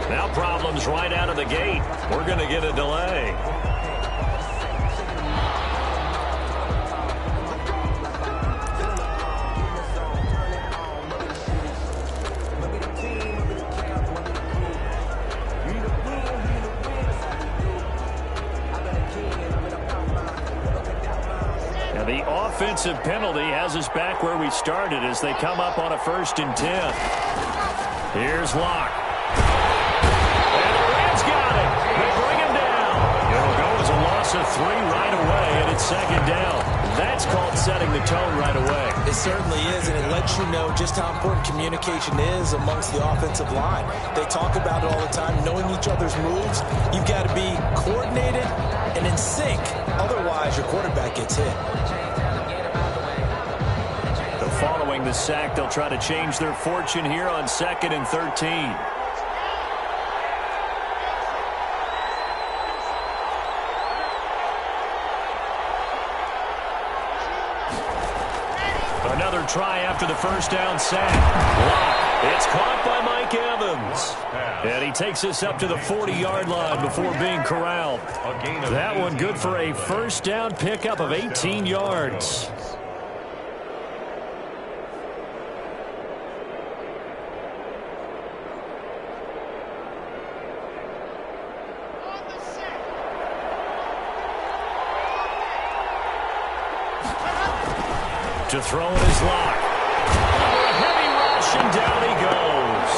Now problems right out of the gate. We're going to get a delay. The offensive penalty has us back where we started as they come up on a 1st and 10. Here's Locke. And the Rams got it. They bring him down. It'll go as a loss of 3 right away, and it's 2nd down. That's called setting the tone right away. It certainly is, and it lets you know just how important communication is amongst the offensive line. They talk about it all the time, knowing each other's moves. You've got to be coordinated and in sync. Otherwise, your quarterback gets hit. Following the sack, they'll try to change their fortune here on 2nd and 13. Another try after the 1st down sack. Block. It's caught by Mike Evans. And he takes us up to the 40-yard line before being corralled. That one good for a 1st down pickup of 18 yards. To throw it is Locke. A heavy rush, and down he goes.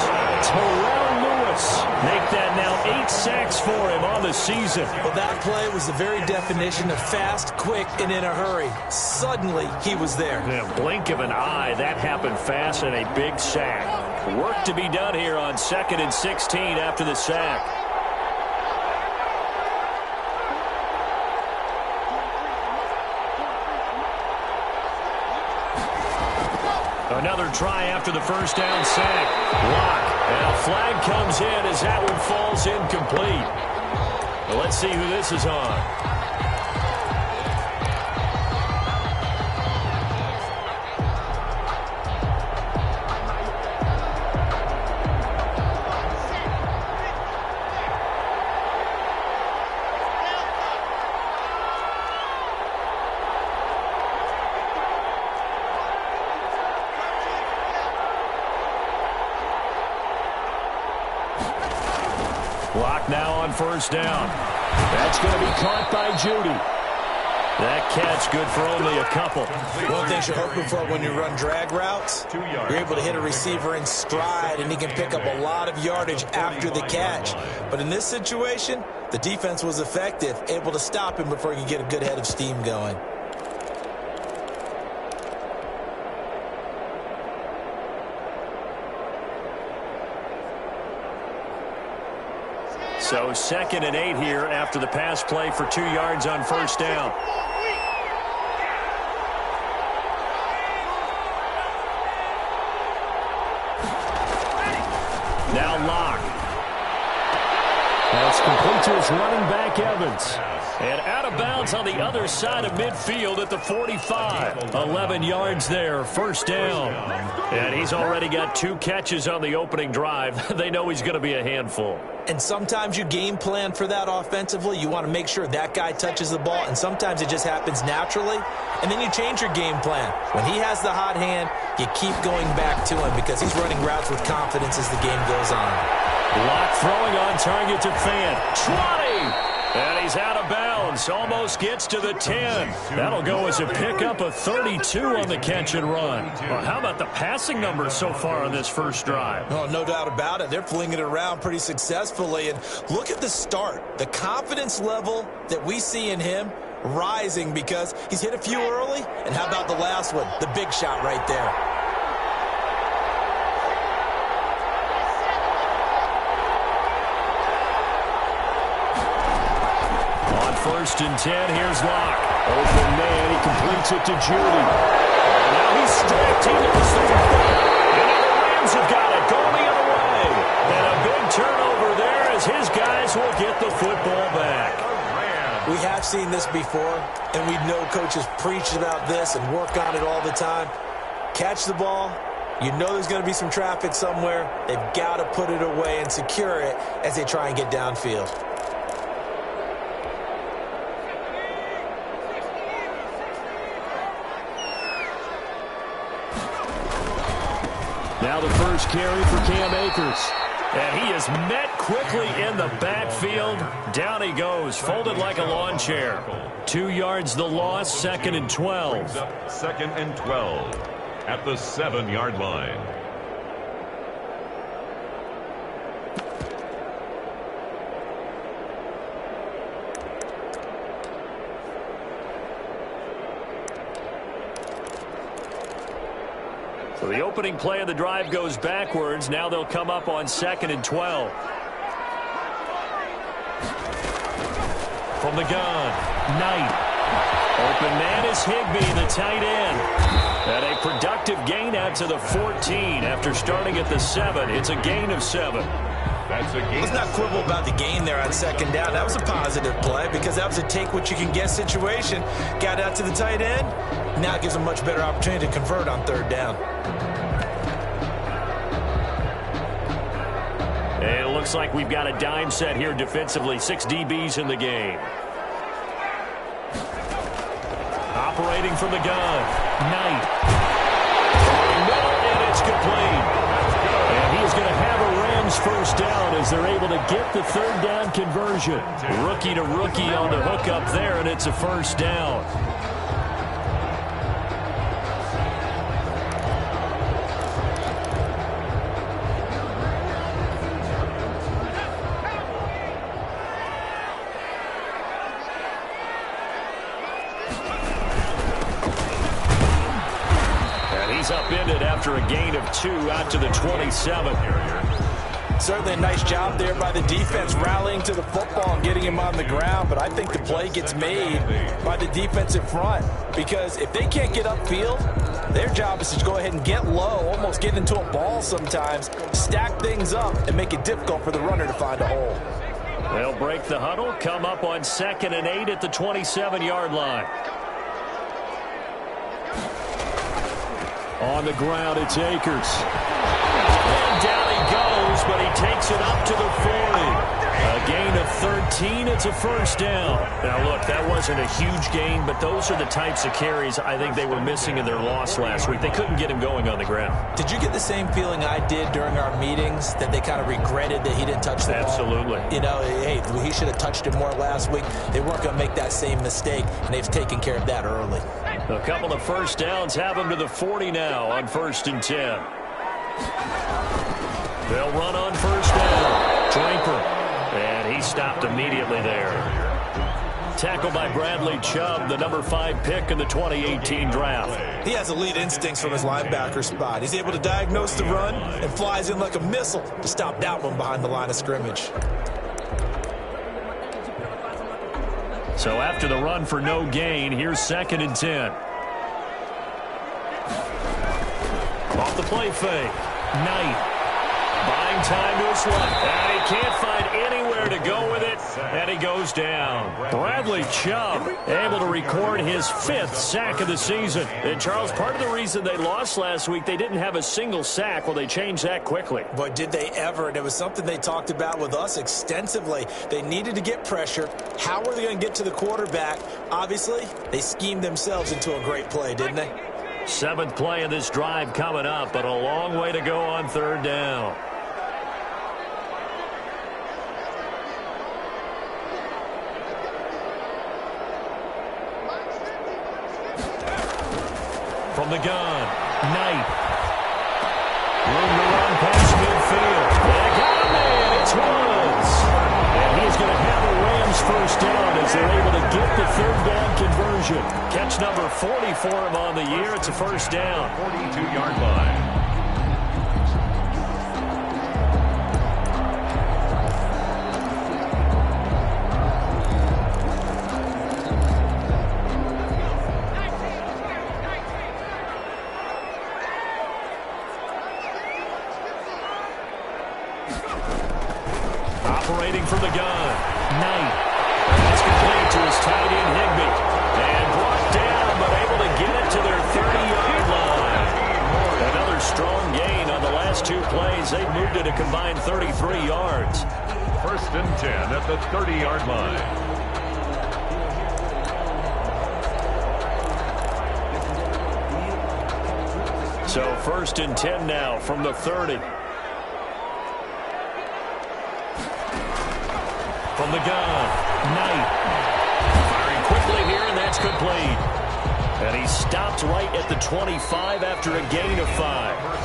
Terrell Lewis make that now 8 sacks for him on the season. Well, that play was the very definition of fast, quick, and in a hurry. Suddenly, he was there. In a blink of an eye, that happened fast and a big sack. Work to be done here on 2nd and 16 after the sack. Another try after the 1st down sack. Locke. And a flag comes in as that one falls incomplete. Well, let's see who this is on. Block now on 1st down. That's going to be caught by Judy. That catch good for only a couple. One thing you're hoping for when you run drag routes, you're able to hit a receiver in stride, and he can pick up a lot of yardage after the catch. But in this situation, the defense was effective, able to stop him before he could get a good head of steam going. So 2nd and 8 here after the pass play for 2 yards on 1st down. Now Locke. That's complete to his running back, Evans. And out of bounds on the other side of midfield at the 45. 11 yards there, 1st down. And he's already got 2 catches on the opening drive. They know he's going to be a handful. And sometimes you game plan for that offensively. You want to make sure that guy touches the ball, and sometimes it just happens naturally. And then you change your game plan. When he has the hot hand, you keep going back to him because he's running routes with confidence as the game goes on. Locke throwing on target to Fan. 20! And he's out of bounds. Almost gets to the 10. That'll go as a pickup of 32 on the catch and run. Well, how about the passing numbers so far on this first drive? Oh, no doubt about it. They're flinging it around pretty successfully. And look at the start. The confidence level that we see in him rising because he's hit a few early. And how about the last one? The big shot right there. On 1st and 10, here's Locke. Open man, he completes it to Judy. And now he's stripped. He lost the football. And now the Rams have got it going the other way. And a big turnover there as his guys will get the football back. We have seen this before, and we know coaches preach about this and work on it all the time. Catch the ball, You know there's going to be some traffic somewhere. They've got to put it away and secure it as they try and get downfield. Now the first carry for Cam Akers. And he is met quickly in the backfield. Down he goes, folded like a lawn chair. 2 yards the loss, 2nd and 12. Brings up 2nd and 12 at the 7-yard line. So the opening play of the drive goes backwards. Now they'll come up on 2nd and 12. From the gun, Knight. Open man is Higbee, the tight end. And a productive gain out to the 14 after starting at the 7. It's a gain of 7. That's a gain. Let's not quibble about the gain there on 2nd down. That was a positive play because that was a take-what-you-can-get situation. Got out to the tight end. Now it gives them a much better opportunity to convert on 3rd down. And it looks like we've got a dime set here defensively. 6 DBs in the game. Operating from the gun, Knight. And it's complete. And he's going to have a Rams first down as they're able to get the 3rd down conversion. Rookie to rookie on the hook up there, and it's a first down. Upended after a gain of 2 out to the 27. Certainly a nice job there by the defense rallying to the football and getting him on the ground, but I think the play gets made by the defensive front because if they can't get upfield, their job is to go ahead and get low, almost get into a ball sometimes, stack things up, and make it difficult for the runner to find a hole. They'll break the huddle, come up on 2nd and 8 at the 27-yard line. On the ground, it's Akers. And down he goes, but he takes it up to the 40. A gain of 13. It's a first down. Now, look, that wasn't a huge gain, but those are the types of carries I think they were missing in their loss last week. They couldn't get him going on the ground. Did you get the same feeling I did during our meetings, that they kind of regretted that he didn't touch the ball? Absolutely. You know, hey, he should have touched it more last week. They weren't going to make that same mistake, and they've taken care of that early. A couple of first downs have them to the 40 now on 1st and 10. They'll run on 1st down. Draper. And he stopped immediately there. Tackled by Bradley Chubb, the number 5 pick in the 2018 draft. He has elite instincts from his linebacker spot. He's able to diagnose the run and flies in like a missile to stop that one behind the line of scrimmage. So after the run for no gain, here's 2nd and 10. Off the play fake. Knight. Buying time to his left. And he can't find anywhere to go with it. And he goes down. Bradley Chubb able to record his 5th sack of the season. And Charles, part of the reason they lost last week, they didn't have a single sack. Well, they changed that quickly. But did they ever? And it was something they talked about with us extensively. They needed to get pressure. How were they going to get to the quarterback? Obviously, they schemed themselves into a great play, didn't they? 7th play of this drive coming up, but a long way to go on 3rd down. From the gun, Knight. Room to run past midfield. They got a man. It's Woods. And he's going to have a Rams first down as they're able to get the 3rd down conversion. Catch number 40 for him on the year. It's a first down. 42-yard line. Operating from the gun, Knight. It's complete to his tight end, Higbee. And brought down, but able to get it to their 30-yard line. Another strong two plays, they've moved it a combined 33 yards. 1st and 10 at the 30-yard line. So 1st and 10 now from the 30. From the gun, Knight. Firing quickly here, and that's complete. And he stopped right at the 25 after a gain of 5.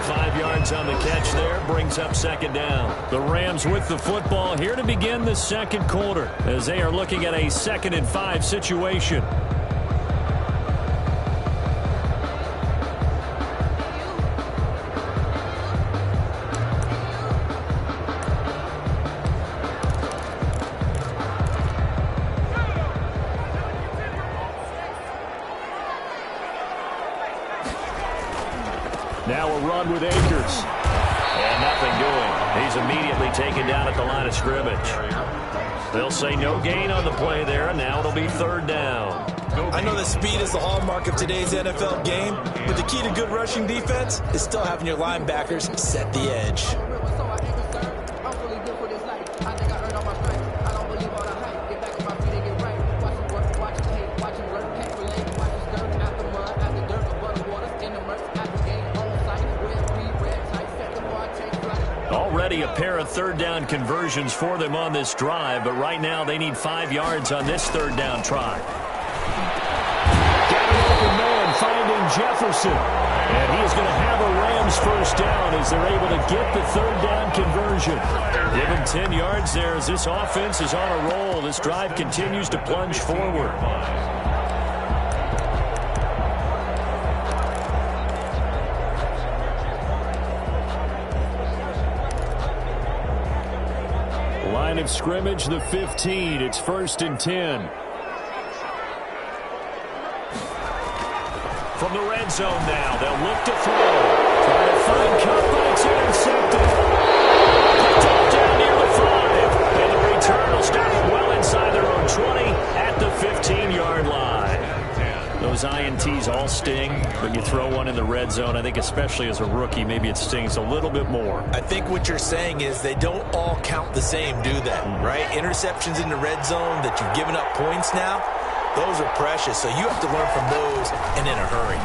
5 yards on the catch there, brings up 2nd down. The Rams with the football here to begin the 2nd quarter as they are looking at a 2nd and 5 situation. Now a run with Akers. And nothing doing. He's immediately taken down at the line of scrimmage. They'll say no gain on the play there, and now it'll be 3rd down. I know that speed is the hallmark of today's NFL game, but the key to good rushing defense is still having your linebackers set the edge. Already a pair of 3rd down conversions for them on this drive, but right now they need 5 yards on this 3rd down try. Got an open man finding Jefferson. And he is going to have a Rams 1st down as they're able to get the 3rd down conversion. Give him 10 yards there as this offense is on a roll. This drive continues to plunge forward. Line of scrimmage, the 15. It's 1st and 10. From the red zone now, they'll look to throw. Trying to find Cup, but it's intercepted. Picked up down near the 5. And the return will stop well inside their own 20 at the 15-yard line. Those INTs all sting, but you throw one in the red zone, I think especially as a rookie, maybe it stings a little bit more. I think what you're saying is they don't all count the same, do they? Right? Interceptions in the red zone that you've given up points now, those are precious, so you have to learn from those and in a hurry.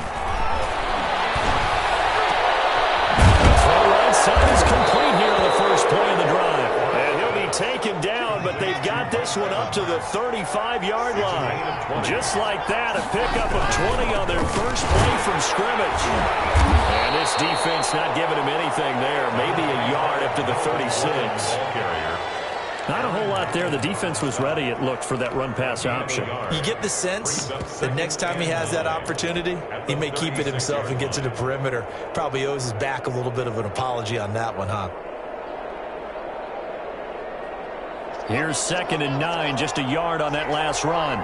The throw right side is complete here on the first play of the drive. And he'll be taken down, but they've got this one up to the 35-yard line. Just like that, a pickup of 20 on their first play from scrimmage. And this defense not giving him anything there. Maybe a yard up to the 36. Not a whole lot there. The defense was ready, it looked, for that run-pass option. You get the sense that next time he has that opportunity, he may keep it himself and get to the perimeter. Probably owes his back a little bit of an apology on that one, huh? Here's 2nd and 9, just a yard on that last run.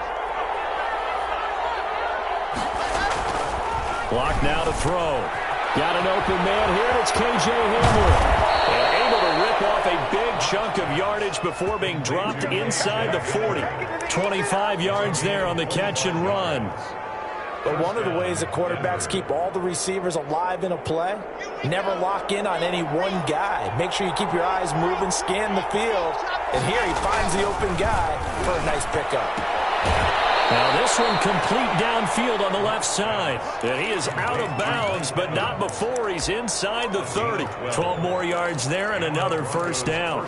Block now to throw. Got an open man here. It's KJ Hamler. And able to rip off a big chunk of yardage before being dropped inside the 40. 25 yards there on the catch and run. But one of the ways that quarterbacks keep all the receivers alive in a play, never lock in on any one guy. Make sure you keep your eyes moving, scan the field. And here he finds the open guy for a nice pickup. Now this one complete downfield on the left side. And he is out of bounds, but not before he's inside the 30. 12 more yards there and another 1st down.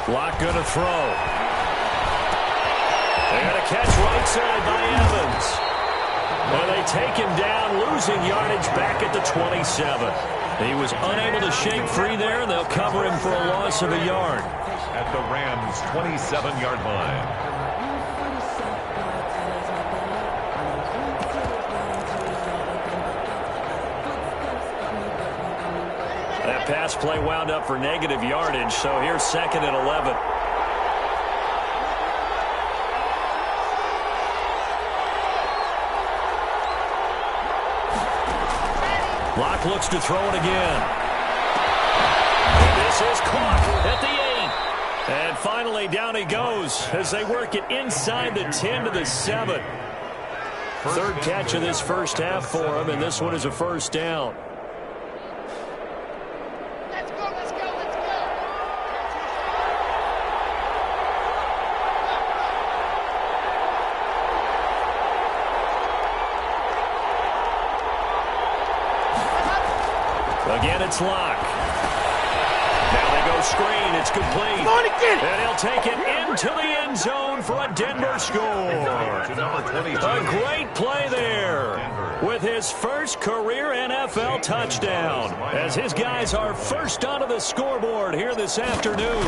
Block going to throw. They got a catch right side by Evans. And they take him down, losing yardage back at the 27. He was unable to shake free there, and they'll cover him for a loss of a yard. At the Rams' 27-yard line. That pass play wound up for negative yardage, so here's 2nd and 11. Locke looks to throw it again. This is caught at the 8. And finally, down he goes as they work it inside the 10 to the 7. Third catch of this first half for him, and this one is a first down. Let's go, let's go, let's go. Again, it's Locke. Now they go screen. It's complete. Come on again. And he'll take it into the end zone for a Denver score. A great play there with his first career NFL touchdown as his guys are first onto the scoreboard here this afternoon.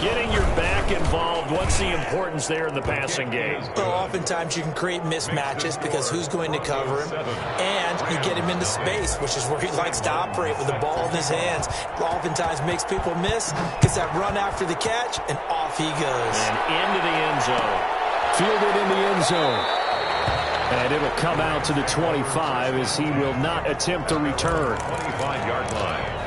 Getting your back involved, what's the importance there in the passing game? Well, oftentimes you can create mismatches because who's going to cover him, and you get him into space, which is where he likes to operate with the ball in his hands. Oftentimes makes people miss, gets that run after the catch, and off he goes. And into the end zone. Fielded in the end zone. And it'll come out to the 25 as he will not attempt to return. 25-yard line.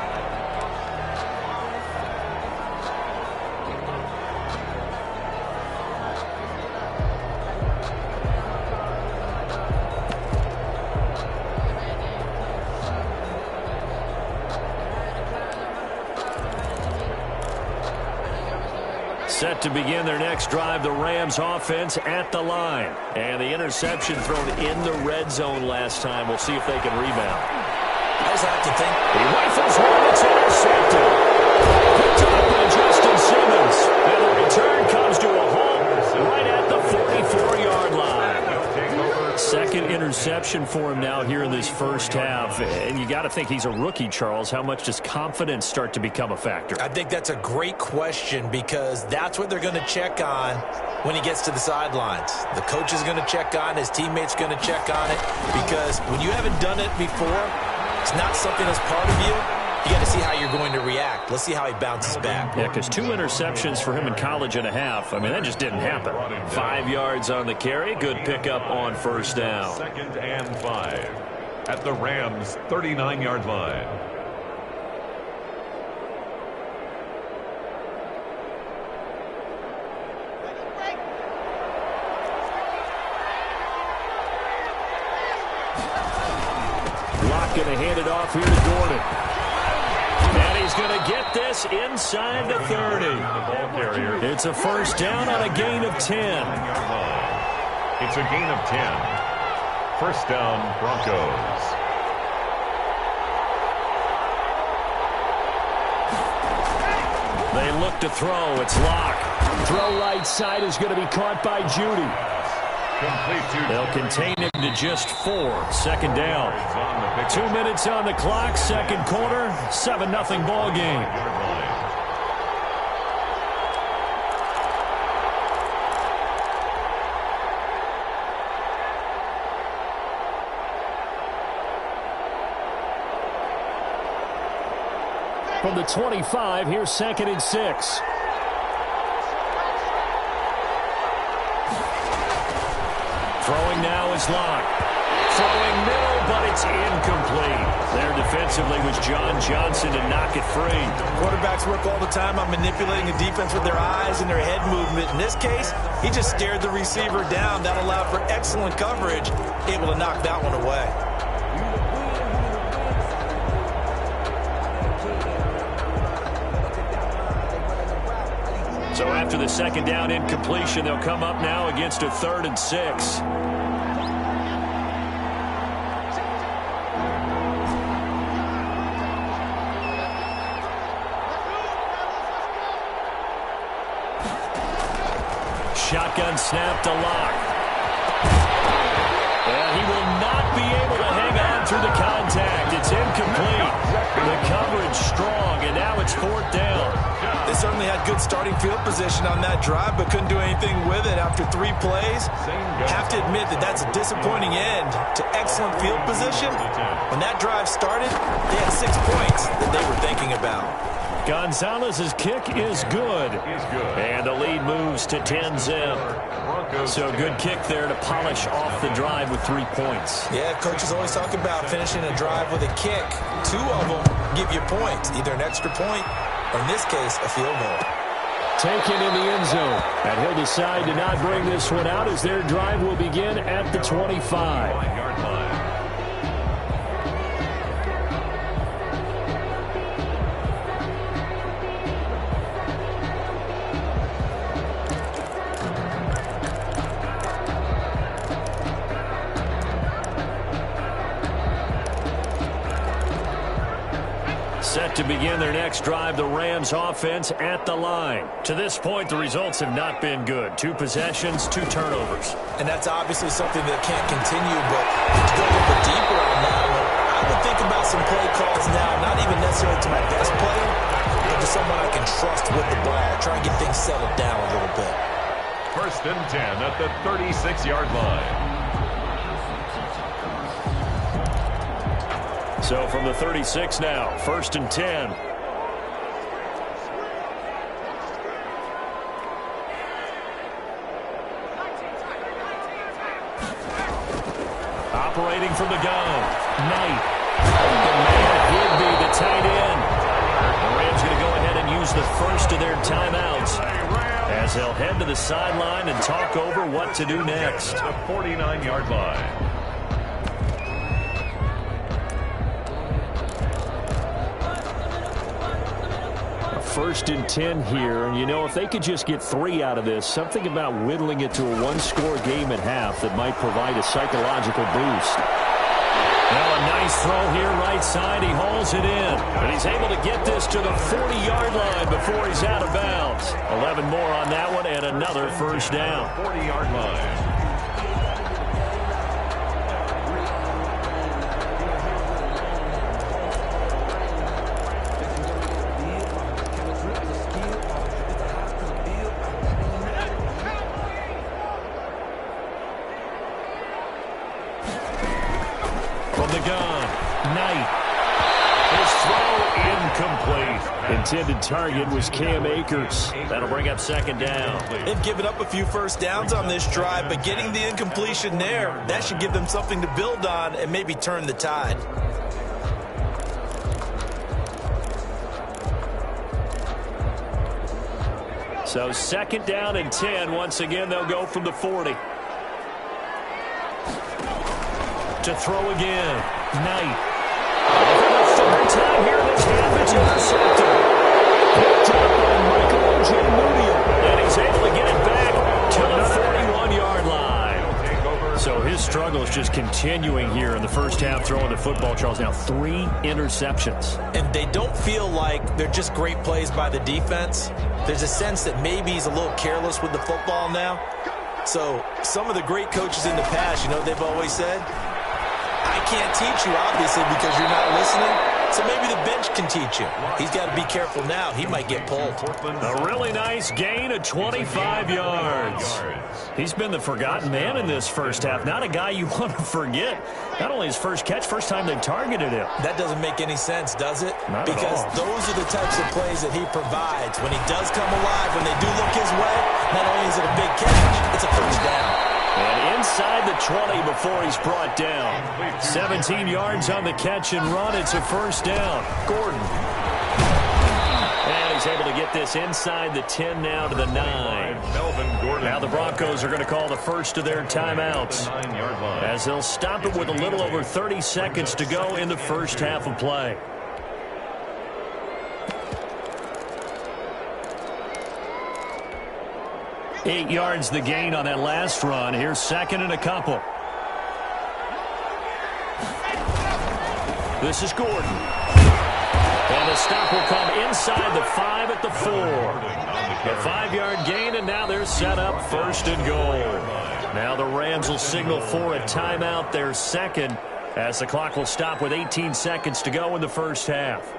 Set to begin their next drive, the Rams offense at the line. And the interception thrown in the red zone last time. We'll see if they can rebound. I just have to think. He rifles one, it's intercepted. Picked up by Justin Simmons. And the return comes to a halt right at the 44-yard line. Second interception for him now here in this first half. And you got to think he's a rookie, Charles. How much does confidence start to become a factor? I think that's a great question because that's what they're going to check on when he gets to the sidelines. The coach is going to check on, his teammates going to check on it, because when you haven't done it before, it's not something that's part of you. You got to see how you're going to react. Let's see how he bounces back. Yeah, because 2 interceptions for him in college and a half. I mean, that just didn't happen. 5 yards on the carry. Good pickup on first down. 2nd and 5 at the Rams' 39-yard line. Locke going to hand it off here to Gordon. And he's going to get this inside the 30. It's a first down on a gain of 10. It's a gain of 10. First down, Broncos. They look to throw. It's Locke. Throw right side is going to be caught by Judy. They'll contain him to just 4. Second down. 2 minutes on the clock. Second quarter. 7-0 ball game. From the 25, here's 2nd and 6. Throwing now is Locke. Throwing middle, but it's incomplete. There defensively was John Johnson to knock it free. Quarterbacks work all the time on manipulating a defense with their eyes and their head movement. In this case, he just stared the receiver down. That allowed for excellent coverage, able to knock that one away. So after the second down incompletion, they'll come up now against a 3rd and 6. Shotgun snap to Locke. And he will not be able to hang on through the contact. It's incomplete. The coverage strong, and now it's 4th down. They certainly had good starting field position on that drive, but couldn't do anything with it after 3 plays. Have to admit that that's a disappointing end to excellent field position. When that drive started, they had 6 points that they were thinking about. Gonzalez's kick is good. And the lead moves to 10-zip. So good kick there to polish off the drive with 3 points. Yeah, coaches always talk about finishing a drive with a kick. 2 of them give you points, either an extra point or, in this case, a field goal. Taken in the end zone. And he'll decide to not bring this one out as their drive will begin at the 25. Set to begin their next drive, the Rams offense at the line. To this point, the results have not been good. 2 possessions, 2 turnovers. And that's obviously something that can't continue, but to go a little bit deeper on that one, I would think about some play calls now, not even necessarily to my best player, but to someone I can trust with the ball. Try and get things settled down a little bit. 1st and 10 at the 36-yard line. So from the 36 now, 1st and 10. Operating from the gun. Knight. The man would be the tight end. The Rams going to go ahead and use the first of their timeouts as they'll head to the sideline and talk over what to do next. The 49-yard line. 1st and 10 here, and you know, if they could just get 3 out of this, something about whittling it to a 1-score game at half that might provide a psychological boost. Now a nice throw here right side. He hauls it in, but he's able to get this to the 40-yard line before he's out of bounds. 11 more on that one and another first down. 40-yard line. Intended target was Cam Akers. That'll bring up 2nd down. They've given up a few first downs on this drive, but getting the incompletion there, that should give them something to build on and maybe turn the tide. So 2nd down and 10. Once again, they'll go from the 40. To throw again. Knight. For the 3rd time here this half, it's intercepted. Picked up by Michael and he's able to get it back to the 41-yard line. So his struggle is just continuing here in the first half, throwing the football. Charles, now 3 interceptions. And they don't feel like they're just great plays by the defense. There's a sense that maybe he's a little careless with the football now. So some of the great coaches in the past, you know what they've always said? I can't teach you, obviously, because you're not listening. So maybe the bench can teach you. He's got to be careful now. He might get pulled. A really nice gain of 25 yards. He's been the forgotten man in this first half. Not a guy you want to forget. Not only his first catch, first time they've targeted him. That doesn't make any sense, does it? Not because at all. Those are the types of plays that he provides. When he does come alive, when they do look his way, not only is it a big catch, it's a first down. And inside the 20 before he's brought down. 17 yards on the catch and run. It's a first down. Gordon. And he's able to get this inside the 10 now to the 9. Now the Broncos are going to call the first of their timeouts as they'll stop it with a little over 30 seconds to go in the first half of play. Eight yards the gain on that last run. Here's 2nd and a couple. This is Gordon. And the stop will come inside the 5 at the 4. A 5-yard gain, and now they're set up 1st and goal. Now the Rams will signal for a timeout, their 2nd, as the clock will stop with 18 seconds to go in the first half.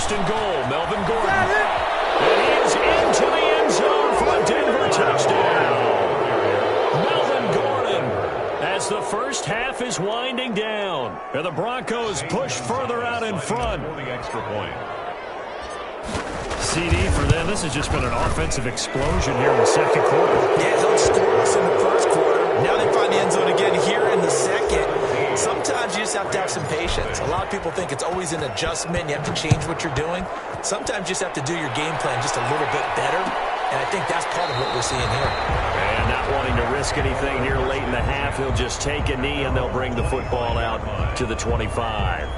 And goal, Melvin Gordon. And he is into the first half is winding down. And the Broncos push further out in front. For the extra point. CD for them. This has just been an offensive explosion here in the second quarter. Yeah, held scoreless in the first quarter. Now they find the end zone again here in the second. Sometimes you just have to have some patience. A lot of people think it's always an adjustment. You have to change what you're doing. Sometimes you just have to do your game plan just a little bit better. And I think that's part of what we're seeing here. And not wanting to risk anything here late in the half, he'll just take a knee and they'll bring the football out to the 25.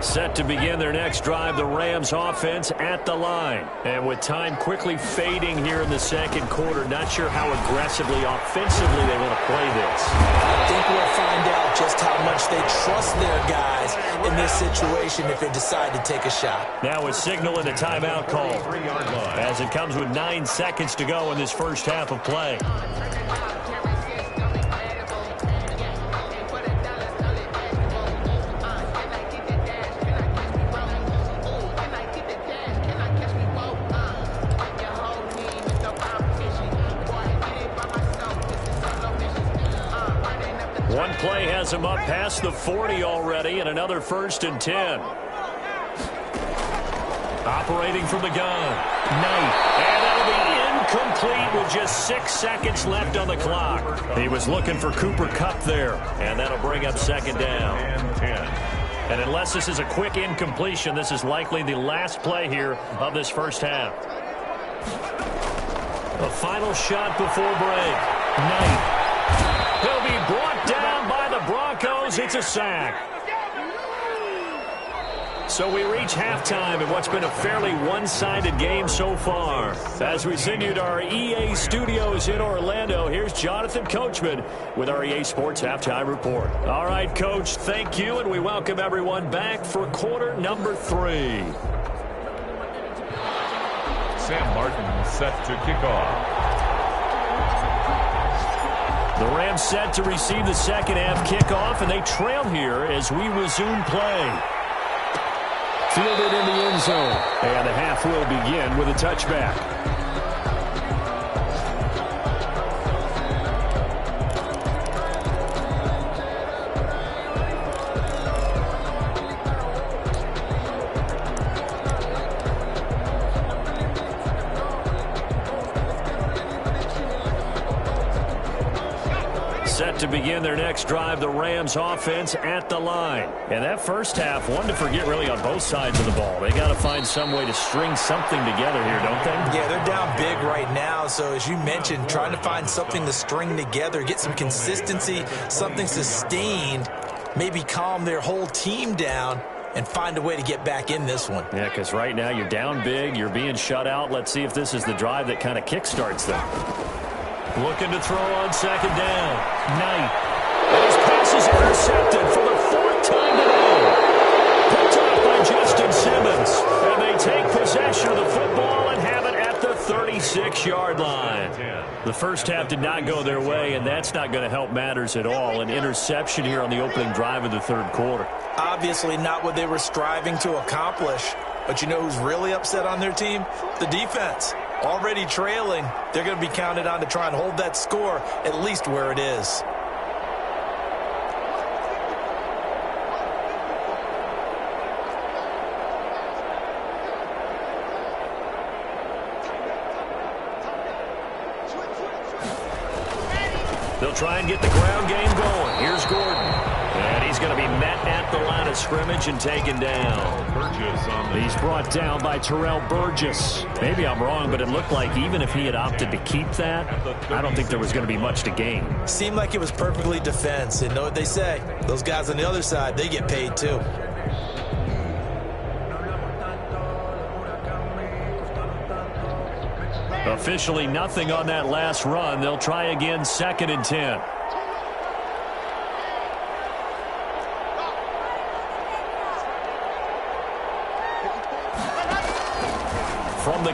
Set to begin their next drive, the Rams offense at the line. And with time quickly fading here in the second quarter, not sure how aggressively, offensively they want to play this. I think we'll find out just how much they trust their guys in this situation if they decide to take a shot. Now a signal and a timeout call as it comes with 9 seconds to go in this first half of play. One play has him up past the 40 already, and another 1st and 10. Operating from the gun. Knight. And that'll be incomplete with just 6 seconds left on the clock. He was looking for Cooper Kupp there, and that'll bring up 2nd down. And 10. And unless this is a quick incompletion, this is likely the last play here of this first half. The final shot before break. Knight. He'll be brought down by the Broncos. It's a sack. So we reach halftime in what's been a fairly one-sided game so far. As we send you to our EA studios in Orlando, here's Jonathan Coachman with our EA Sports Halftime Report. All right, Coach, thank you, and we welcome everyone back for quarter number 3. Sam Martin set to kick off. The Rams set to receive the second half kickoff, and they trail here as we resume play. Fielded in the end zone, and the half will begin with a touchback. Set to begin their next drive, the Rams offense at the line. And that first half, one to forget really on both sides of the ball. They got to find some way to string something together here, don't they? Yeah, they're down big right now. So as you mentioned, trying to find something to string together, get some consistency, something sustained, maybe calm their whole team down and find a way to get back in this one. Yeah, because right now you're down big, you're being shut out. Let's see if this is the drive that kind of kickstarts them. Looking to throw on 2nd down. Knight. And his pass is intercepted for the 4th time today. Picked off by Justin Simmons. And they take possession of the football and have it at the 36-yard line. The first half did not go their way, and that's not going to help matters at all. An interception here on the opening drive of the 3rd quarter. Obviously not what they were striving to accomplish. But you know who's really upset on their team? The defense. Already trailing, they're going to be counted on to try and hold that score at least where it is. They'll try and get the ground game going. Here's Gordon. And he's going to be met at the line of scrimmage and taken down. He's brought down by Terrell Burgess. Maybe I'm wrong, but it looked like even if he had opted to keep that, I don't think there was going to be much to gain. Seemed like it was perfectly defense. And know what they say? Those guys on the other side, they get paid too. Officially nothing on that last run. They'll try again, 2nd and 10.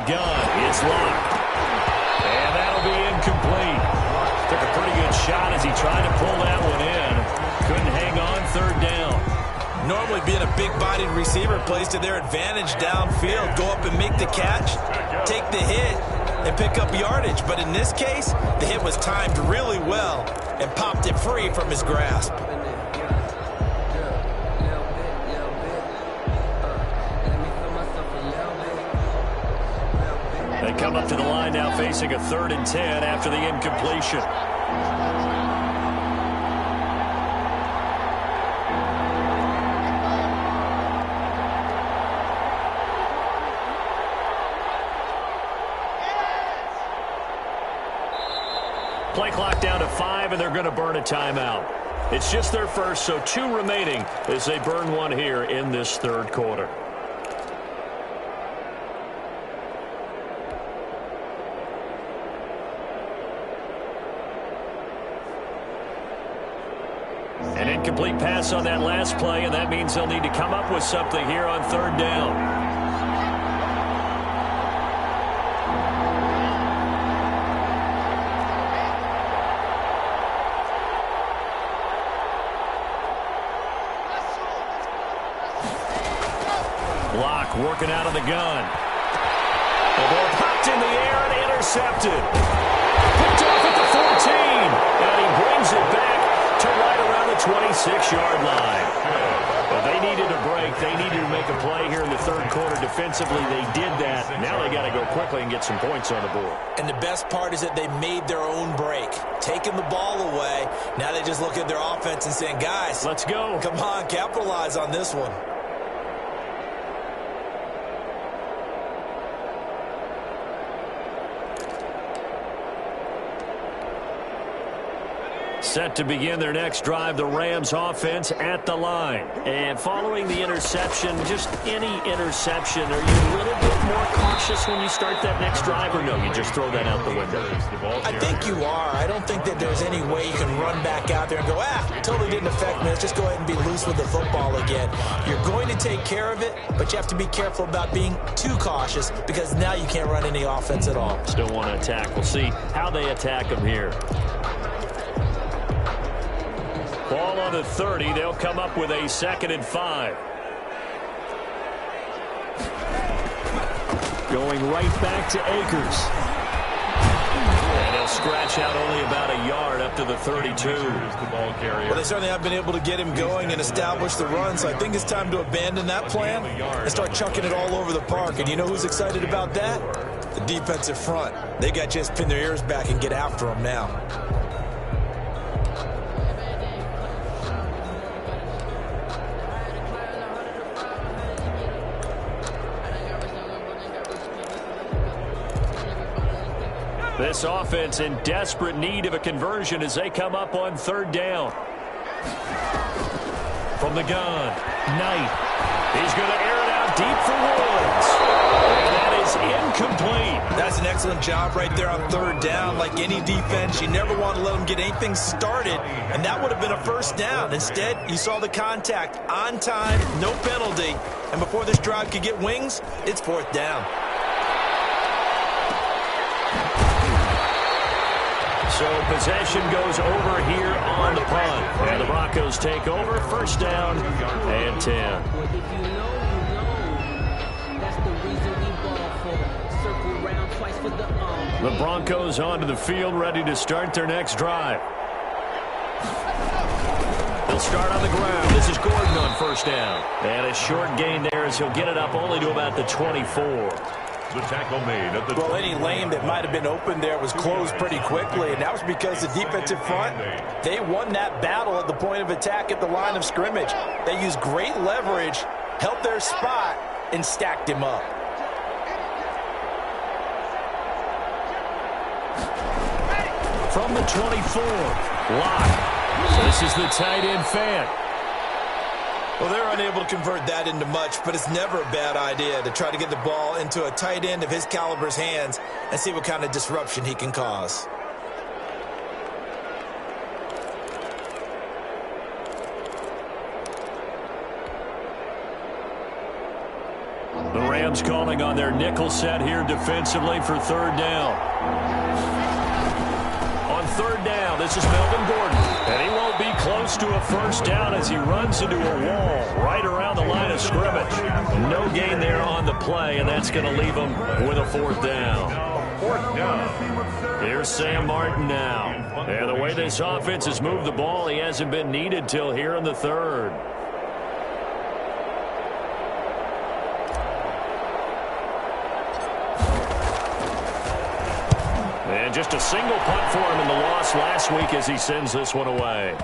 gun. It's locked. And that'll be incomplete. Took a pretty good shot as he tried to pull that one in. Couldn't hang on, third down. Normally being a big-bodied receiver plays to their advantage downfield. Go up and make the catch, take the hit, and pick up yardage. But in this case, the hit was timed really well and popped it free from his grasp. They come up to the line now facing a 3rd and 10 after the incompletion. Play clock down to 5, and they're going to burn a timeout. It's just their first, so 2 remaining as they burn one here in this 3rd quarter. An incomplete pass on that last play, and that means they'll need to come up with something here on 3rd down. Working out of the gun. The ball popped in the air and intercepted. Picked off at the 14. And he brings it back to right around the 26-yard line. Well, they needed a break. They needed to make a play here in the 3rd quarter. Defensively, they did that. Now they got to go quickly and get some points on the board. And the best part is that they made their own break. Taking the ball away. Now they just look at their offense and saying, guys, let's go. Come on, capitalize on this one. Set to begin their next drive, the Rams offense at the line. And following the interception, just any interception, are you a little bit more cautious when you start that next drive, or no, you just throw that out the window? I think you are. I don't think that there's any way you can run back out there and go, totally didn't affect me. Let's just go ahead and be loose with the football again. You're going to take care of it, but you have to be careful about being too cautious because now you can't run any offense at all. Still want to attack. We'll see how they attack them here. Ball on the 30. They'll come up with a 2nd and 5. Going right back to Akers. And he'll scratch out only about a yard up to the 32. Well, they certainly have been able to get him going and establish the run, so I think it's time to abandon that plan and start chucking it all over the park. And you know who's excited about that? The defensive front. They got just pin their ears back and get after him now. This offense in desperate need of a conversion as they come up on 3rd down. From the gun, Knight. He's going to air it out deep for Woods. And that is incomplete. That's an excellent job right there on 3rd down. Like any defense, you never want to let them get anything started, and that would have been a 1st down. Instead, you saw the contact on time, no penalty, and before this drive could get wings, it's 4th down. So possession goes over here on the punt. And the Broncos take over. 1st down and 10. The Broncos onto the field, ready to start their next drive. They'll start on the ground. This is Gordon on 1st down. And a short gain there as he'll get it up only to about the 24. The tackle made at the well, any lane that might have been open there was closed pretty quickly, and that was because the defensive front, they won that battle at the point of attack at the line of scrimmage. They used great leverage, held their spot, and stacked him up. From the 24, Locke. So this is the tight end fan. Well, they're unable to convert that into much, but it's never a bad idea to try to get the ball into a tight end of his caliber's hands and see what kind of disruption he can cause. The Rams calling on their nickel set here defensively for third down. On third down, this is Melvin Gordon. And he won't be close to a first down as he runs into a wall right around the line of scrimmage. No gain there on the play, and that's going to leave him with a fourth down. Here's Sam Martin now. And the way this offense has moved the ball, he hasn't been needed till here in the third. And just a single punt for him in the loss last week as he sends this one away.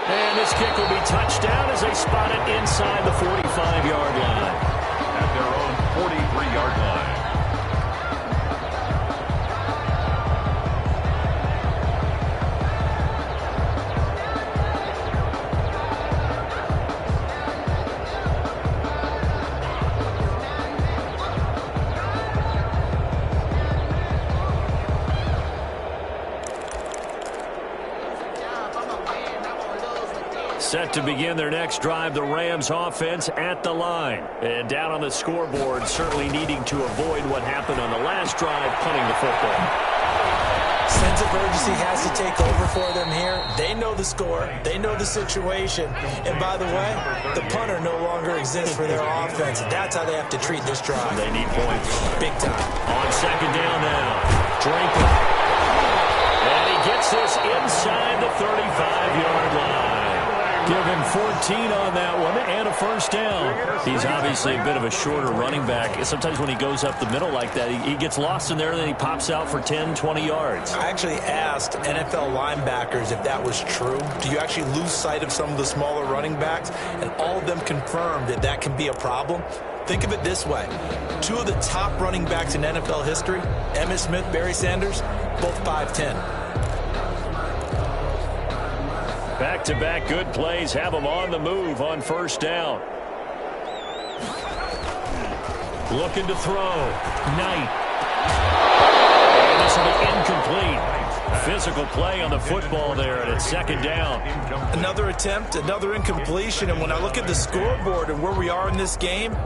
And this kick will be touchdown as they spot it inside the 45-yard line. At their own 43-yard line. Set to begin their next drive, the Rams offense at the line. And down on the scoreboard, certainly needing to avoid what happened on the last drive, punting the football. Sense of urgency has to take over for them here. They know the score. They know the situation. And by the way, the punter no longer exists for their offense. That's how they have to treat this drive. They need points. Big time. On second down now, Drinker. And he gets this inside the 35-yard line. Give him 14 on that one and a first down. He's obviously a bit of a shorter running back. Sometimes when he goes up the middle like that, he gets lost in there and then he pops out for 10, 20 yards. I actually asked NFL linebackers if that was true. Do you actually lose sight of some of the smaller running backs? And all of them confirmed that that can be a problem. Think of it this way. Two of the top running backs in NFL history, Emmitt Smith, Barry Sanders, both 5'10". Back-to-back good plays have them on the move on first down. Looking to throw. Knight. And this will be incomplete. Physical play on the football there, and it's second down. Another attempt, another incompletion, and when I look at the scoreboard and where we are in this game,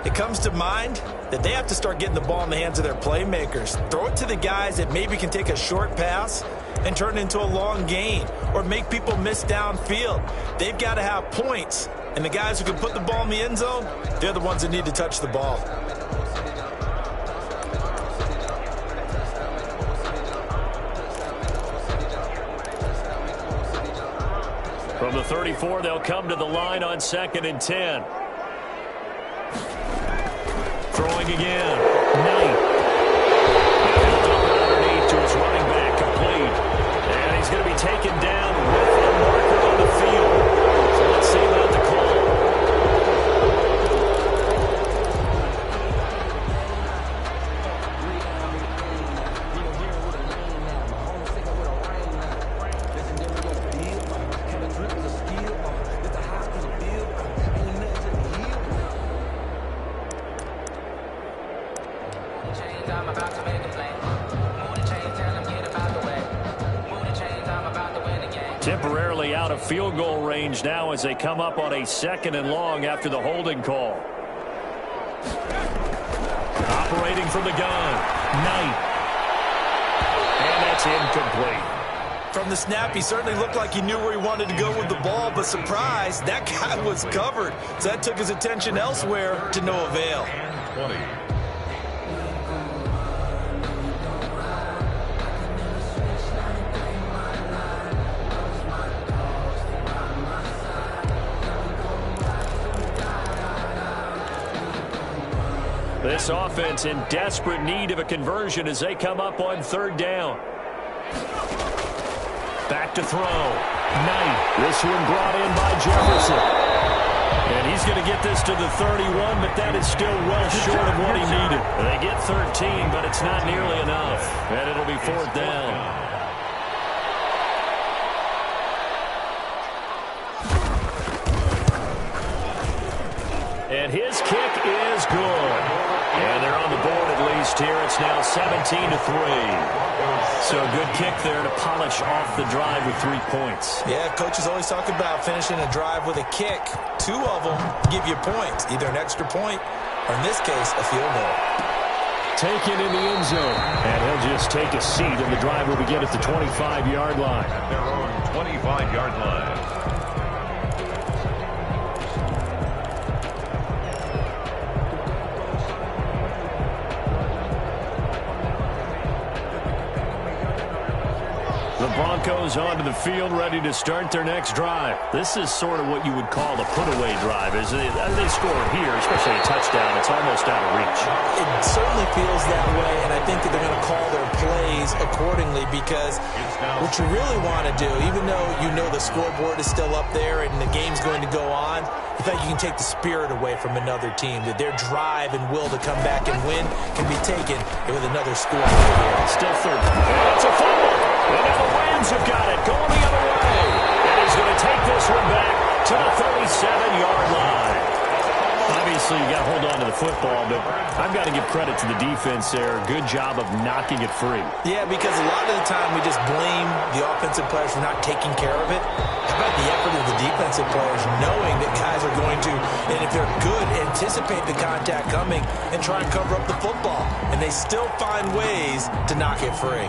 it comes to mind that they have to start getting the ball in the hands of their playmakers. Throw it to the guys that maybe can take a short pass and turn it into a long gain or make people miss downfield. They've got to have points, and the guys who can put the ball in the end zone, they're the ones that need to touch the ball. From the 34, they'll come to the line on second and 10. Throwing again. Knight. Underneath to his running back, complete. And he's going to be taken down with a marker on the field. So let's see about the call. Temporarily out of field goal range now as they come up on a second and long after the holding call. Operating from the gun. Knight. And that's incomplete. From the snap, he certainly looked like he knew where he wanted to go with the ball, but surprise, that guy was covered. So that took his attention elsewhere to no avail. 20. This offense in desperate need of a conversion as they come up on third down. Back to throw. Knight. This one brought in by Jefferson. And he's going to get this to the 31, but that is still well short of what he needed. They get 13, but it's not nearly enough. And it'll be fourth down. And his kick is good. And they're on the board at least here. It's now 17-3. So a good kick there to polish off the drive with 3 points. Yeah, coaches always talk about finishing a drive with a kick. 2 of them give you points, either an extra point or in this case, a field goal. Taken in the end zone. And he'll just take a seat, and the drive will begin at the 25-yard line. At their own 25-yard line. The Broncos onto the field, ready to start their next drive. This is sort of what you would call a put-away drive. As they score here, especially a touchdown, it's almost out of reach. It certainly feels that way, and I think that they're going to call their plays accordingly because what you really want to do, even though you know the scoreboard is still up there and the game's going to go on, I think you can take the spirit away from another team, that their drive and will to come back and win can be taken with another score. Still third. It's a fumble. And now the Rams have got it, going the other way. And he's going to take this one back to the 37-yard line. Obviously, you got to hold on to the football, but I've got to give credit to the defense there. Good job of knocking it free. Yeah, because a lot of the time we just blame the offensive players for not taking care of it. How about the effort of the defensive players knowing that guys are going to, and if they're good, anticipate the contact coming and try and cover up the football. And they still find ways to knock it free.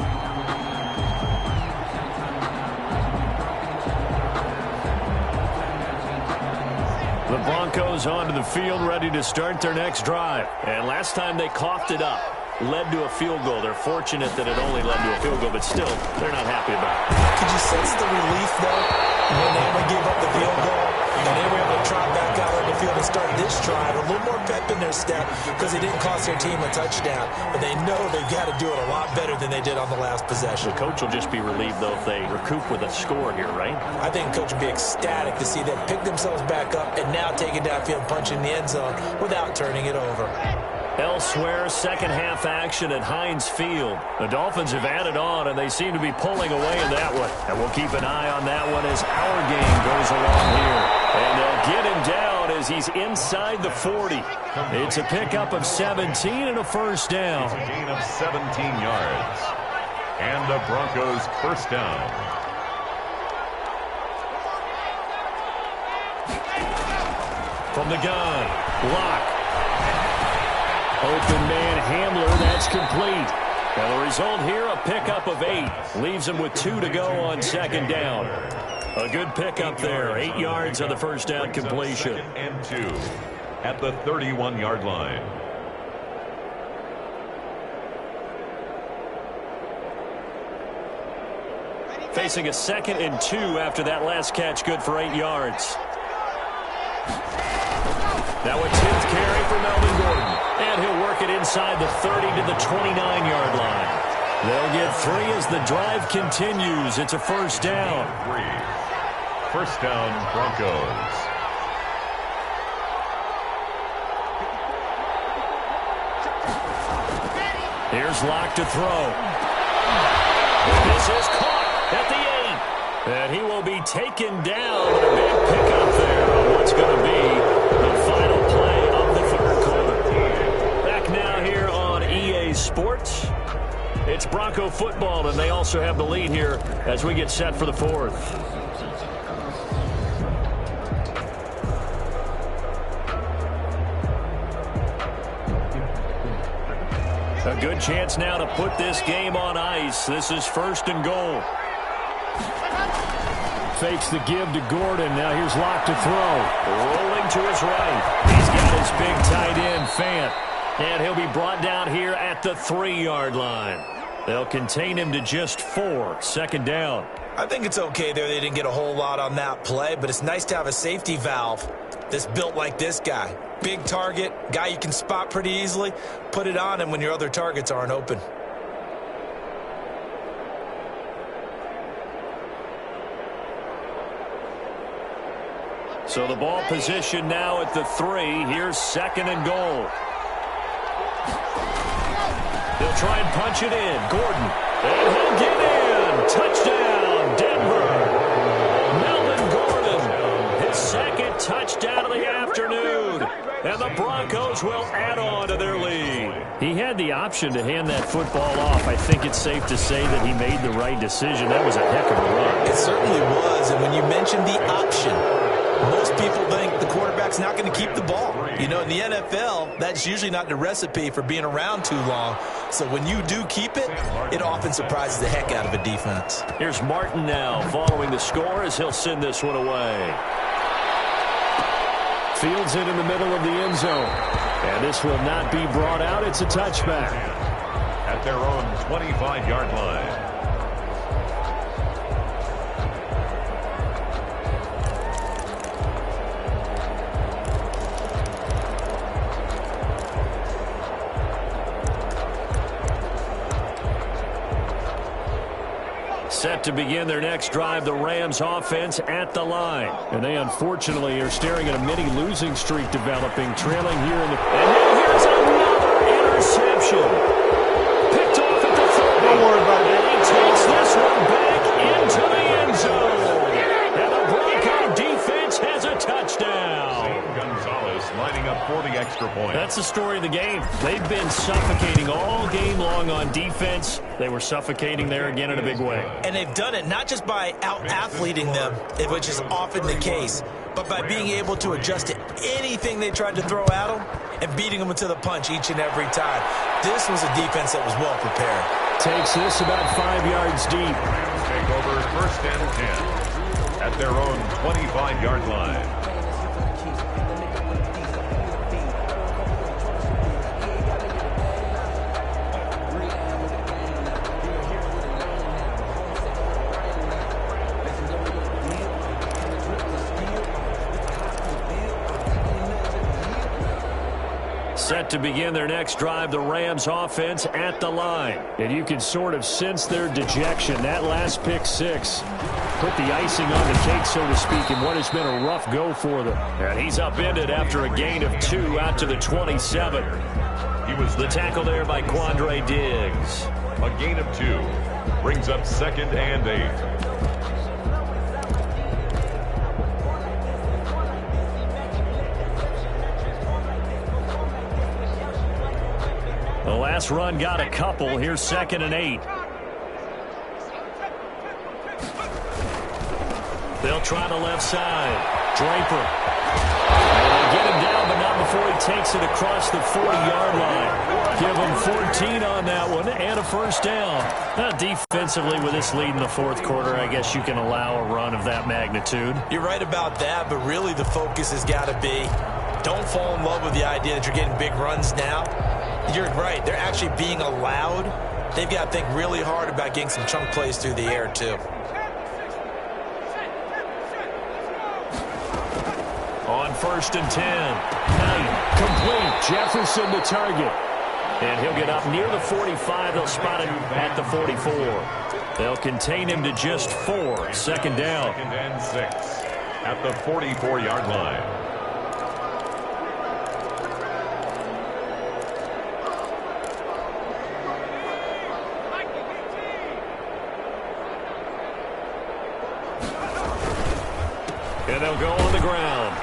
The Broncos onto the field, ready to start their next drive. And last time they coughed it up, led to a field goal. They're fortunate that it only led to a field goal, but still, they're not happy about it. Could you sense the relief, though, when they only gave up the field goal and they were able to trot back out on the field and start this drive? A little more pep in their step because it didn't cost their team a touchdown, but they know they've got to do it a lot better than they did on the last possession. The coach will just be relieved, though, if they recoup with a score here, right? I think the coach would be ecstatic to see them pick themselves back up and now take it downfield, punch in the end zone without turning it over. Elsewhere, second half action at Heinz Field. The Dolphins have added on, and they seem to be pulling away in that one. And we'll keep an eye on that one as our game goes along here. And they'll get him down as he's inside the 40. It's a pickup of 17 and a first down. It's a gain of 17 yards. And the Broncos first down. From the gun, Locke. Open man Hamler, that's complete. And the result here, a pickup of 8. Leaves him with 2 to go on second down. A good pickup there. 8 yards on the first down completion. Second and 2 at the 31-yard line. Facing a second and 2 after that last catch, good for 8 yards. Now a 10th carry for Melvin Gordon. And he'll work it inside the 30 to the 29-yard line. They'll get 3 as the drive continues. It's a first down. 3. First down, Broncos. Here's Locke to throw. This is caught at the 8. And he will be taken down. A big pickup there on what's going to be the final play of the third quarter. Back now here on EA Sports. It's Bronco football, and they also have the lead here as we get set for the fourth. A good chance now to put this game on ice. This is first and goal. Fakes the give to Gordon. Now here's Locke to throw. Rolling to his right. He's got his big tight end, Fant. And he'll be brought down here at the 3-yard line. They'll contain him to just 4. Second down. I think it's okay there. They didn't get a whole lot on that play, but it's nice to have a safety valve that's built like this guy. Big target, guy you can spot pretty easily. Put it on him when your other targets aren't open. So the ball position now at the 3. Here's second and goal. They'll try and punch it in. Gordon. And he'll get in. Touchdown, Denver. Melvin Gordon. His second touchdown of the afternoon. And the Broncos will add on to their lead. He had the option to hand that football off. I think it's safe to say that he made the right decision. That was a heck of a run. It certainly was. And when you mentioned the option, Most people think the quarterback's not going to keep the ball. You know, in the NFL, that's usually not the recipe for being around too long. So when you do keep it, it often surprises the heck out of a defense. Here's Martin now following the score as he'll send this one away. Fields it in the middle of the end zone. And this will not be brought out. It's a touchback. At their own 25-yard line. Set to begin their next drive, the Rams offense at the line. And they unfortunately are staring at a mini losing streak developing, trailing here in the... And now here's another interception. Picked off at the 30. Don't worry about it. And he takes this one back into the end zone. And the Bronco defense has a touchdown. Gonzalez lining up for the extra point. That's the story of the game. They've been suffocating all game long on defense. They were suffocating there again in a big way. And they've done it not just by out-athleting them, which is often the case, but by being able to adjust to anything they tried to throw at them and beating them to the punch each and every time. This was a defense that was well prepared. Takes this about 5 yards deep. Take over 1st and 10 at their own 25-yard line. Set to begin their next drive, the Rams offense at the line. And you can sort of sense their dejection. That last pick six put the icing on the cake, so to speak, in what has been a rough go for them. And he's upended after a gain of 2 out to the 27. He was the tackle there by Quandre Diggs. A gain of 2 brings up 2nd and 8. The last run got a couple. Here's 2nd and 8. They'll try the left side. Draper. And they get him down, but not before he takes it across the 40-yard line. Give him 14 on that one and a first down. Defensively, with this lead in the 4th quarter, I guess you can allow a run of that magnitude. You're right about that, but really the focus has got to be don't fall in love with the idea that you're getting big runs now. You're right. They're actually being allowed. They've got to think really hard about getting some chunk plays through the air, too. On 1st and 10. Knight, complete. Jefferson the target. And he'll get up near the 45. They'll spot him at the 44. They'll contain him to just 4. 2nd down. 2nd and 6 at the 44-yard line. And they'll go on the ground.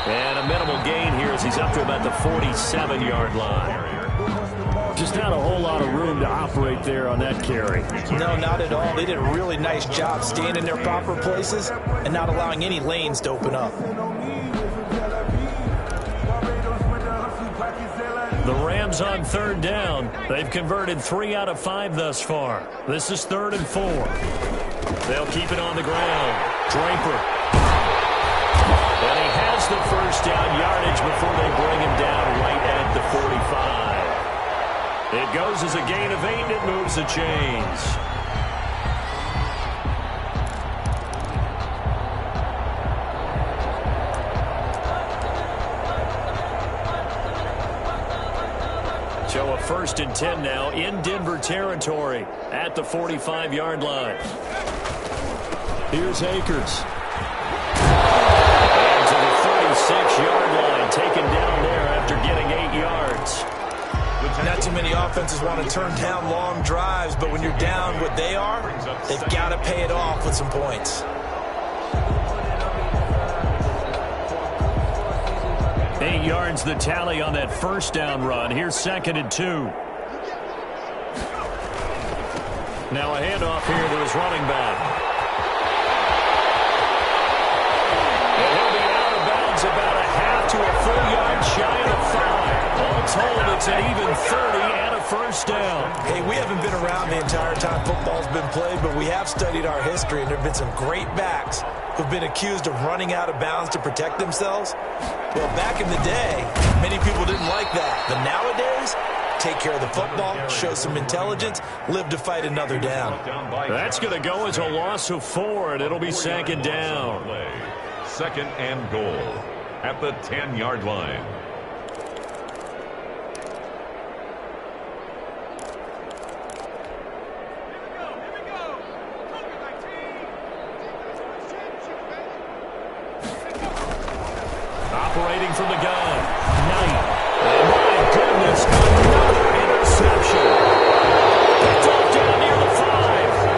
And a minimal gain here as he's up to about the 47-yard line. Just not a whole lot of room to operate there on that carry. No, not at all. They did a really nice job staying in their proper places and not allowing any lanes to open up. The Rams on 3rd down. They've converted 3 out of 5 thus far. This is 3rd and 4. They'll keep it on the ground. Draper. And he has the first down yardage before they bring him down right at the 45. It goes as a gain of 8, and it moves the chains. So a 1st and 10 now in Denver territory at the 45-yard line. Here's Akers. And to the 36-yard line, taken down there after getting 8 yards. Not too many offenses want to turn down long drives, but when you're down what they are, they've got to pay it off with some points. Eight yards the tally on that first down run. Here's 2nd and 2. Now a handoff here to his running back. And he'll told it's an even 30 and a first down. Hey, we haven't been around the entire time football's been played, but we have studied our history, and there have been some great backs who've been accused of running out of bounds to protect themselves. Well, back in the day, many people didn't like that. But nowadays, take care of the football, show some intelligence, live to fight another down. That's going to go as a loss of 4, and it'll be second down. Second and goal at the 10-yard line. Operating from the gun. Knight. Oh, my goodness. Another interception. Picked off down near the 5.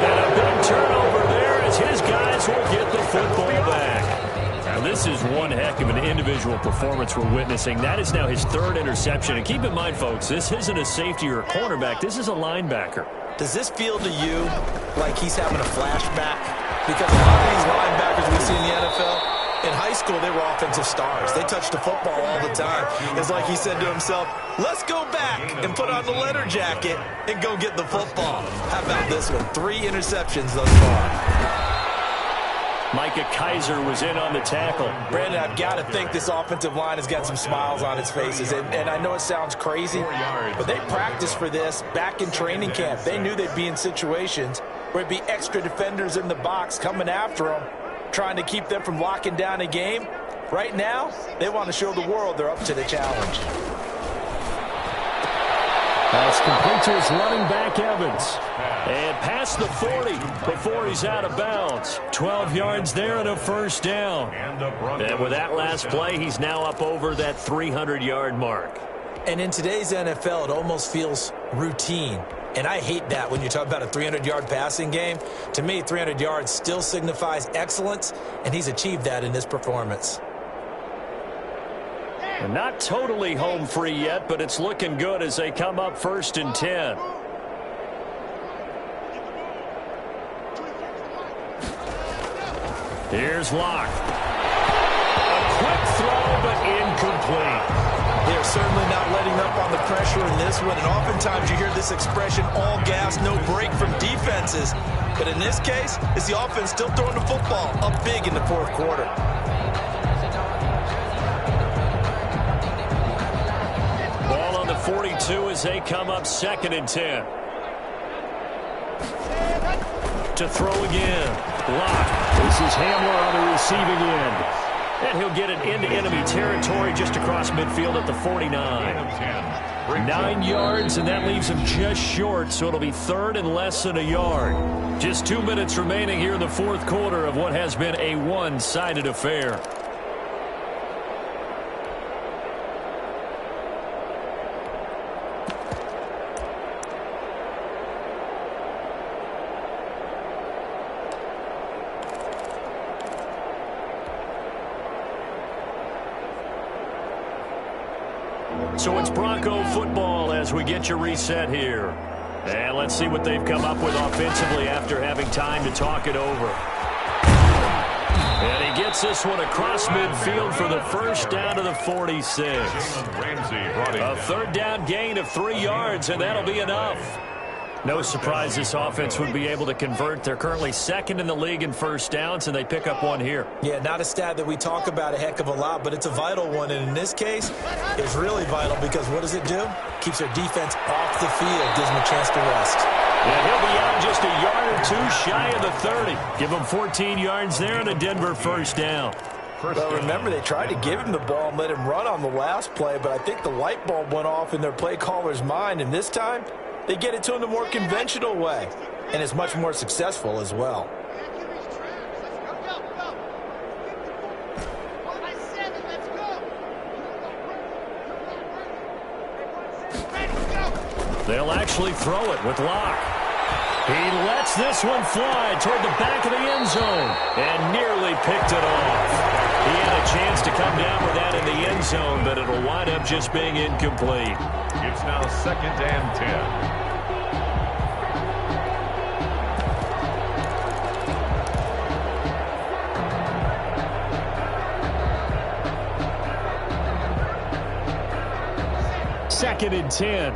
And a big turnover there as his guys will get the football back. Now, this is one heck of an individual performance we're witnessing. That is now his 3rd interception. And keep in mind, folks, this isn't a safety or a cornerback. This is a linebacker. Does this feel to you like he's having a flashback? Because a lot of these linebackers we see in the NFL, in high school, they were offensive stars. They touched the football all the time. It's like he said to himself, let's go back and put on the leather jacket and go get the football. How about this one? 3 interceptions thus far. Micah Kaiser was in on the tackle. Brandon, I've got to think this offensive line has got some smiles on its faces. And I know it sounds crazy, but they practiced for this back in training camp. They knew they'd be in situations where it'd be extra defenders in the box coming after them, trying to keep them from locking down a game. Right now, they want to show the world they're up to the challenge. That's complete to his running back, Evans. And past the 40 before he's out of bounds. 12 yards there and a first down. And with that last play, he's now up over that 300-yard mark. And in today's NFL, it almost feels routine. And I hate that when you talk about a 300-yard passing game. To me, 300 yards still signifies excellence, and he's achieved that in this performance. And not totally home free yet, but it's looking good as they come up 1st and 10. Here's Locke. A quick throw, but incomplete. They're certainly not letting up on the pressure in this one, and oftentimes you hear this expression, all gas, no break from defenses. But in this case, it's the offense still throwing the football up big in the 4th quarter. Ball on the 42 as they come up 2nd and 10. To throw again. Locke. This is Hamler on the receiving end. And he'll get it into enemy territory just across midfield at the 49. 9 yards, and that leaves him just short, so it'll be 3rd and less than a yard. Just 2 minutes remaining here in the 4th quarter of what has been a one-sided affair. So it's Bronco football as we get you reset here. And let's see what they've come up with offensively after having time to talk it over. And he gets this one across midfield for the first down to the 46. A 3rd down gain of 3 yards, and that'll be enough. No surprise this offense would be able to convert. They're currently 2nd in the league in first downs, and they pick up one here. Yeah, not a stat that we talk about a heck of a lot, but it's a vital one. And in this case, it's really vital because what does it do? Keeps their defense off the field, gives them a chance to rest. Yeah, he'll be out just a yard or 2 shy of the 30. Give him 14 yards there and a Denver first down. Well, remember, they tried to give him the ball and let him run on the last play, but I think the light bulb went off in their play caller's mind, and this time, they get it to him the more conventional way, and it's much more successful as well. They'll actually throw it with Locke. He lets this one fly toward the back of the end zone and nearly picked it off. He had a chance to come down with that in the end zone, but it'll wind up just being incomplete. It's now 2nd and 10. 2nd and 10.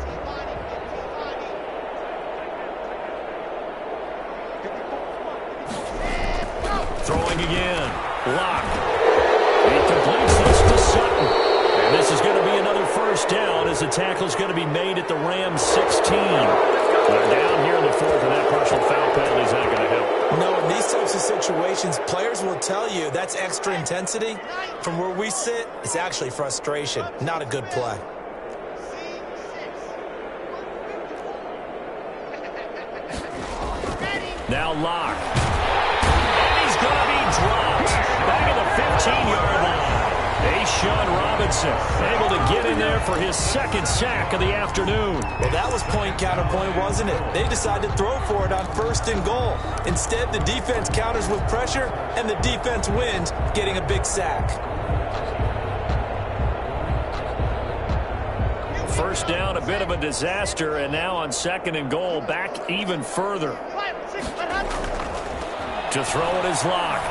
Throwing again. Lock. He completes this to Sutton. And this is going to be another first down as the tackle's going to be made at the Rams 16. They're down here in the 4th, and that partial foul penalty is not going to help. No, in these types of situations, players will tell you that's extra intensity. From where we sit, it's actually frustration. Not a good play. Now Lock. And he's going to be dropped. Back at the 15-yard line. Deshaun Robinson able to get in there for his 2nd sack of the afternoon. Well, that was point counterpoint, wasn't it? They decided to throw for it on 1st and goal. Instead, the defense counters with pressure, and the defense wins, getting a big sack. First down, a bit of a disaster, and now on 2nd and goal, back even further. To throw it is Lock.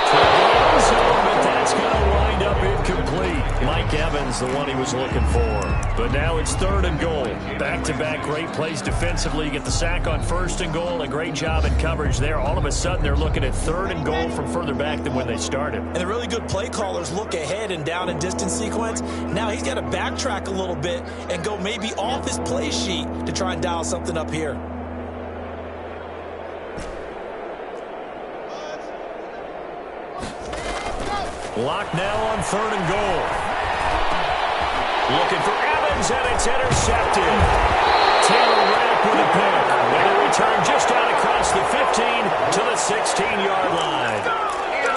But that's going to wind up incomplete. Mike Evans, the one he was looking for. But now it's 3rd and goal. Back-to-back great plays defensively. You get the sack on 1st and goal. A great job in coverage there. All of a sudden, they're looking at 3rd and goal from further back than when they started. And the really good play callers look ahead and down and distance sequence. Now he's got to backtrack a little bit and go maybe off his play sheet to try and dial something up here. Lock now on 3rd and goal. Looking for Evans, and it's intercepted. Taylor Rapp with a pick. And a return just out across the 15 to the 16-yard line.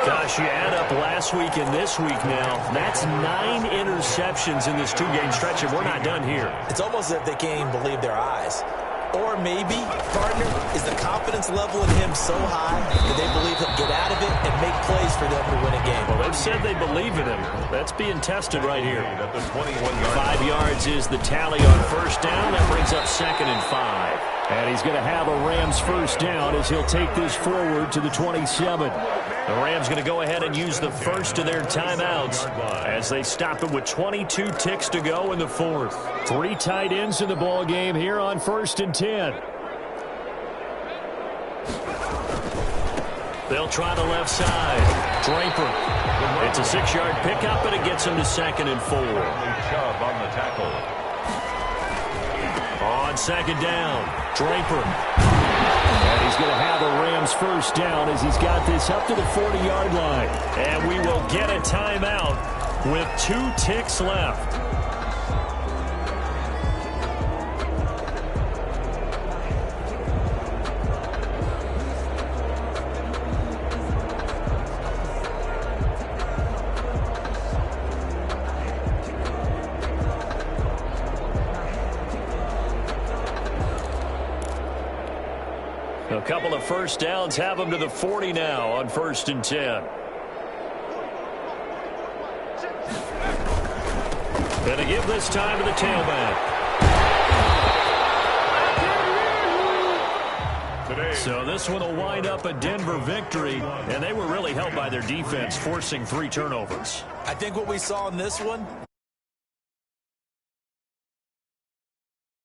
Gosh, you add up last week and this week now. That's 9 interceptions in this 2-game stretch, and we're not done here. It's almost as if they can't even believe their eyes. Or maybe, partner, is the confidence level in him so high that they believe he'll get out of it and make plays for them to win a game. Well, they've said they believe in him. That's being tested right here. At the 21-yard 5 yards is the tally on first down. That brings up 2nd and 5. And he's going to have a Rams first down as he'll take this forward to the 27. The Rams going to go ahead and use the first of their timeouts as they stop it with 22 ticks to go in the 4th. 3 tight ends in the ball game here on 1st and 10. They'll try the left side. Draper. It's a 6-yard pickup, and it gets him to 2nd and 4. Chubb on the tackle. On 2nd down, Draper. And he's going to have a Rams first down as he's got this up to the 40-yard line. And we will get a timeout with 2 ticks left. A couple of first downs have them to the 40 now on 1st and 10. And to give this time to the tailback. So this one will wind up a Denver victory, and they were really helped by their defense, forcing 3 turnovers. I think what we saw in this one